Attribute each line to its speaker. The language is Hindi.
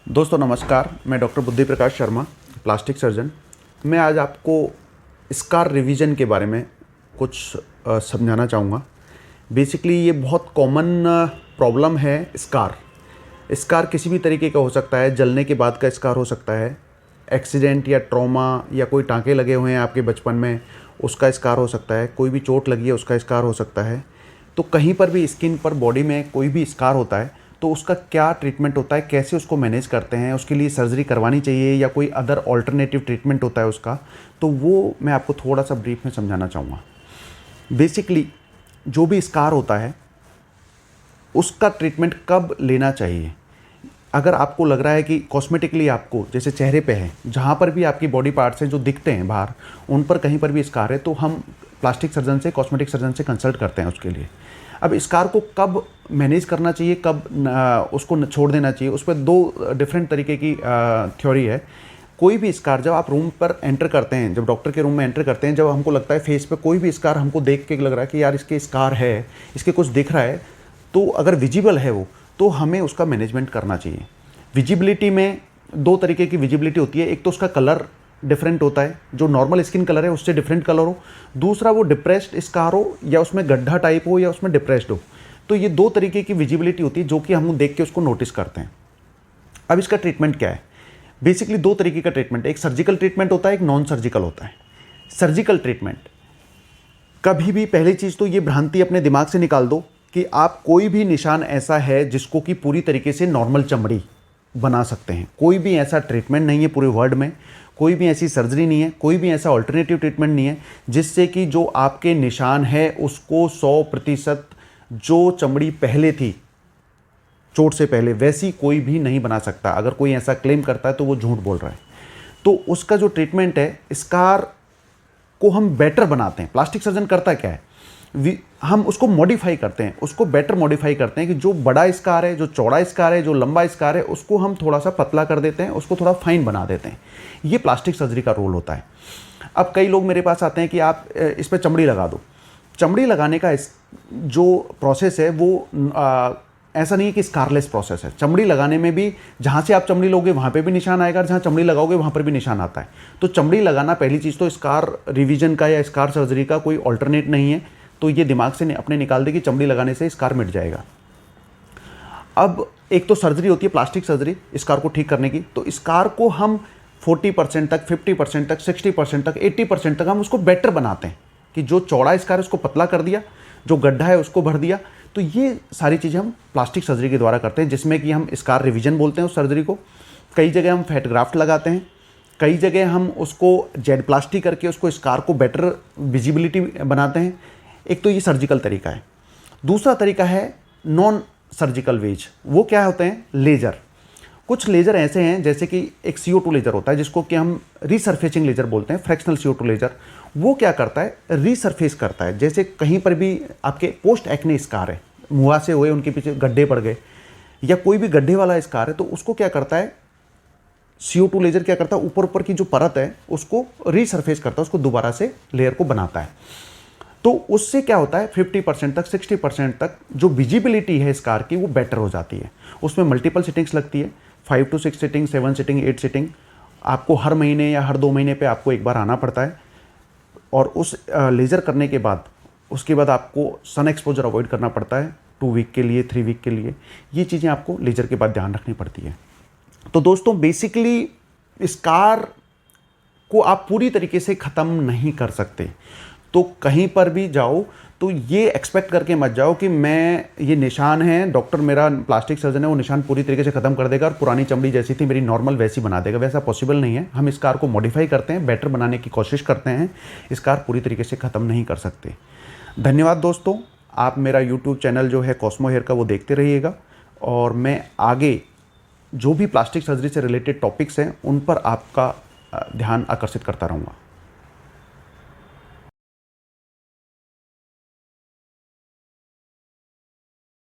Speaker 1: दोस्तों नमस्कार, मैं डॉक्टर बुद्धि प्रकाश शर्मा, प्लास्टिक सर्जन। मैं आज आपको स्कार रिवीजन के बारे में कुछ समझाना चाहूँगा। बेसिकली ये बहुत कॉमन प्रॉब्लम है। स्कार किसी भी तरीके का हो सकता है। जलने के बाद का स्कार हो सकता है, एक्सीडेंट या ट्रॉमा या कोई टाँके लगे हुए हैं आपके बचपन में, उसका स्कार हो सकता है। कोई भी चोट लगी है, उसका स्कार हो सकता है। तो कहीं पर भी स्किन पर, बॉडी में कोई भी स्कार होता है तो उसका क्या ट्रीटमेंट होता है, कैसे उसको मैनेज करते हैं, उसके लिए सर्जरी करवानी चाहिए या कोई अदर ऑल्टरनेटिव ट्रीटमेंट होता है उसका, तो वो मैं आपको थोड़ा सा ब्रीफ में समझाना चाहूँगा। बेसिकली जो भी स्कार होता है उसका ट्रीटमेंट कब लेना चाहिए। अगर आपको लग रहा है कि कॉस्मेटिकली आपको, जैसे चेहरे पे है, जहाँ पर भी आपकी बॉडी पार्ट्स हैं जो दिखते हैं बाहर, उन पर कहीं पर भी स्कार है, तो हम प्लास्टिक सर्जन से, कॉस्मेटिक सर्जन से कंसल्ट करते हैं उसके लिए। अब स्कार को कब मैनेज करना चाहिए, कब उसको छोड़ देना चाहिए, उस पर दो डिफरेंट तरीके की थ्योरी है। कोई भी स्कार जब आप रूम पर एंटर करते हैं, जब डॉक्टर के रूम में एंटर करते हैं, जब हमको लगता है फेस पे कोई भी स्कार हमको देख के लग रहा है कि यार इसके स्कार है, इसके कुछ दिख रहा है, तो अगर विजिबल है वो, तो हमें उसका मैनेजमेंट करना चाहिए। विजिबिलिटी में दो तरीके की विजिबिलिटी होती है। एक तो उसका कलर डिफरेंट होता है, जो नॉर्मल स्किन कलर है उससे डिफरेंट कलर हो। दूसरा वो डिप्रेस्ड स्कार हो या उसमें गड्ढा टाइप हो या उसमें डिप्रेस्ड हो। तो ये दो तरीके की विजिबिलिटी होती है जो कि हम देख के उसको नोटिस करते हैं। अब इसका ट्रीटमेंट क्या है। बेसिकली दो तरीके का ट्रीटमेंट है। एक सर्जिकल ट्रीटमेंट होता है, एक नॉन सर्जिकल होता है। सर्जिकल ट्रीटमेंट, कभी भी पहली चीज़ तो ये भ्रांति अपने दिमाग से निकाल दो कि आप कोई भी निशान ऐसा है जिसको कि पूरी तरीके से नॉर्मल चमड़ी बना सकते हैं। कोई भी ऐसा ट्रीटमेंट नहीं है पूरे वर्ल्ड में, कोई भी ऐसी सर्जरी नहीं है, कोई भी ऐसा ऑल्टरनेटिव ट्रीटमेंट नहीं है जिससे कि जो आपके निशान है उसको 100% जो चमड़ी पहले थी चोट से पहले वैसी कोई भी नहीं बना सकता। अगर कोई ऐसा क्लेम करता है तो वो झूठ बोल रहा है। तो उसका जो ट्रीटमेंट है, स्कार को हम बेटर बनाते हैं। प्लास्टिक सर्जन करता क्या है, हम उसको मॉडिफाई करते हैं, उसको बेटर मॉडिफाई करते हैं कि जो बड़ा स्कार है, जो चौड़ा स्कार है, जो लंबा स्कार है, उसको हम थोड़ा सा पतला कर देते हैं, उसको थोड़ा फाइन बना देते हैं। ये प्लास्टिक सर्जरी का रोल होता है। अब कई लोग मेरे पास आते हैं कि आप इस पर चमड़ी लगा दो। चमड़ी लगाने का जो प्रोसेस है वो ऐसा नहीं है कि स्कारलेस प्रोसेस है। चमड़ी लगाने में भी जहाँ से आप चमड़ी लोगे वहाँ पे भी निशान आएगा, और जहाँ चमड़ी लगाओगे वहाँ पर भी निशान आता है। तो चमड़ी लगाना पहली चीज़ तो स्कार रिवीजन का या स्कार सर्जरी का कोई ऑल्टरनेट नहीं है। तो ये दिमाग से अपने निकाल दे कि चमड़ी लगाने से स्कार मिट जाएगा। अब एक तो सर्जरी होती है प्लास्टिक सर्जरी स्कार को ठीक करने की। तो स्कार को हम 40% तक, 50% तक, 60% तक, 80% तक हम उसको बेटर बनाते हैं कि जो चौड़ा स्कार है उसको पतला कर दिया, जो गड्ढा है उसको भर दिया। तो ये सारी चीज़ें हम प्लास्टिक सर्जरी के द्वारा करते हैं, जिसमें कि हम स्कार रिवीजन बोलते हैं उस सर्जरी को। कई जगह हम फैट ग्राफ्ट लगाते हैं, कई जगह हम उसको जेड प्लास्टी करके उसको स्कार को बेटर विजिबिलिटी बनाते हैं। एक तो ये सर्जिकल तरीका है। दूसरा तरीका है नॉन सर्जिकल वेज। वो क्या होते हैं, लेज़र। कुछ लेज़र ऐसे हैं, जैसे कि एक CO2 लेज़र होता है जिसको कि हम रीसरफेसिंग लेज़र बोलते हैं, फ्रैक्शनल CO2 लेज़र। वो क्या करता है, रीसरफेस करता है। जैसे कहीं पर भी आपके पोस्ट एक्ने स्कार है, मुहासे हुए, उनके पीछे गड्ढे पड़ गए, या कोई भी गड्ढे वाला स्कार है, तो उसको क्या करता है, CO2 लेज़र क्या करता है, ऊपर ऊपर की जो परत है उसको रीसरफेस करता है, उसको दोबारा से लेयर को बनाता है। तो उससे क्या होता है, 50% तक, 60% तक जो विजिबिलिटी है स्कार की वो बेटर हो जाती है। उसमें मल्टीपल सिटिंग्स लगती है, 5 to 6 सिटिंग, 7 सिटिंग, 8 सिटिंग। आपको हर महीने या हर 2 महीने पे आपको एक बार आना पड़ता है। और उस लेज़र करने के बाद, उसके बाद आपको सन एक्सपोजर अवॉइड करना पड़ता है 2 वीक के लिए, 3 वीक के लिए। ये चीज़ें आपको लेज़र के बाद ध्यान रखनी पड़ती है। तो दोस्तों बेसिकली स्कार को आप पूरी तरीके से ख़त्म नहीं कर सकते। तो कहीं पर भी जाओ तो ये एक्सपेक्ट करके मत जाओ कि मैं, ये निशान है, डॉक्टर मेरा प्लास्टिक सर्जन है, वो निशान पूरी तरीके से ख़त्म कर देगा और पुरानी चमड़ी जैसी थी मेरी नॉर्मल वैसी बना देगा। वैसा पॉसिबल नहीं है। हम स्कार को मॉडिफाई करते हैं, बेटर बनाने की कोशिश करते हैं। स्कार पूरी तरीके से ख़त्म नहीं कर सकते। धन्यवाद दोस्तों। आप मेरा यूट्यूब चैनल जो है कॉस्मो हेयर का, वो देखते रहिएगा, और मैं आगे जो भी प्लास्टिक सर्जरी से रिलेटेड टॉपिक्स हैं उन पर आपका ध्यान आकर्षित करता रहूँगा।